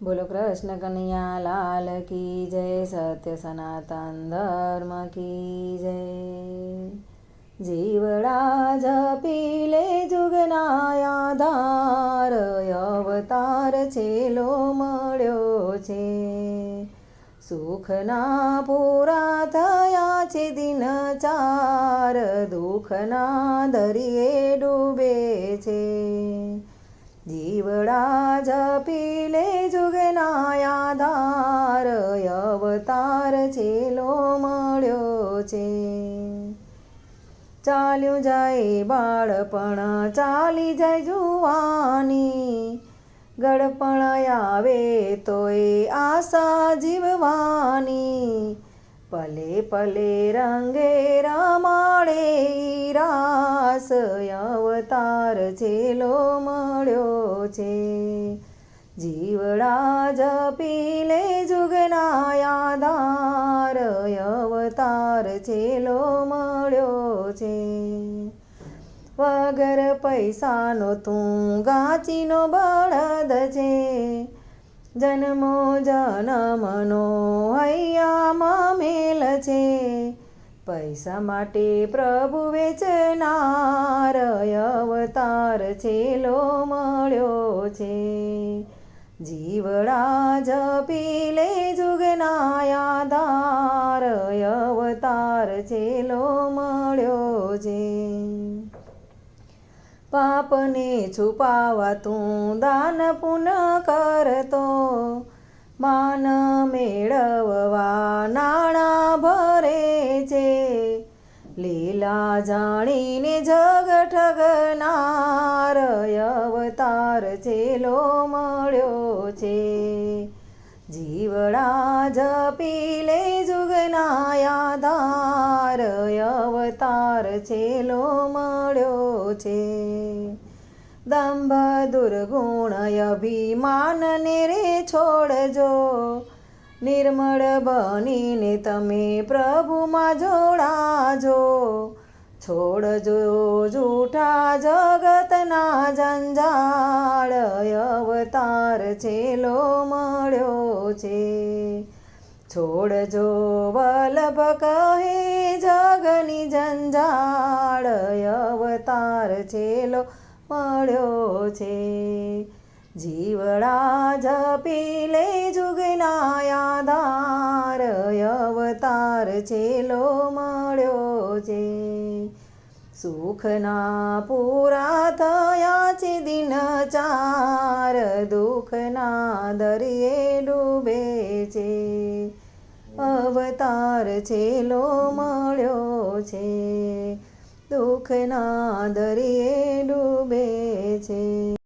બોલો કૃષ્ણ કનૈયા લાલ કી જય, સત્ય સનાતન ધર્મ કી જય। જીવડા જપી લે જુગના આધાર, અવતાર છેલ્લો મળ્યો છે। સુખના પૂરા થયા છે દિન ચાર, દુઃખના દરિયે ડૂબે છે। જીવડા જપી લે જુગના આધાર, અવતાર છેલ્લો મળ્યો છે। ચાલ્યું જાય બાળપણ, ચાલી જાય જુવાની, ગળપણ આવે તોય આશા જીવવાની। પલે પલે રંગે રમાડે રાસ, અવતાર છેલ્લો મળ્યો છે। જીવડા જપી લે જુગના આધાર, અવતાર છેલ્લો મળ્યો છે। વગર પૈસાનો તું ગાચીનો બળદ છે, જન્મો જન્મનો હૈયામાં મેલ છે। પૈસા માટે પ્રભુ વેચનાર, અવતાર છેલ્લો મળ્યો છે। જીવડા જપી લે જુગના આધાર, અવતાર છેલ્લો મળ્યો છે। પાપને છુપાવા તું દાન પુણ્ય કરતો, માન મેળવવા નાણાં ભરે છે। લીલા જાણીને જગ ઠગનાર, અવતાર છેલ્લો મળ્યો છે। જીવડા જપી લે જુગના આધાર, અવતાર છેલ્લો મળ્યો છે। દંભ દુર્ગુણ અભિમાનને રે છોડજો, નિર્મળ બનીને તમે પ્રભુમાં જોડાજો। છોડજો જૂઠા જગતના જંજાળ, અવતાર છેલ્લો મળ્યો છે। છોડજો વલ્લભ કહે જગની જંજાળ, અવતાર છેલ્લો મળ્યો છે। જીવડા જપી લે જુગના આધાર, અવતાર છેલ્લો મળ્યો છે। સુખના પૂરા થયા છે દિન ચાર, દુઃખના દરિયે ડૂબે છે। અવતાર છેલ્લો મળ્યો છે, દુઃખના દરિયે ડૂબે છે।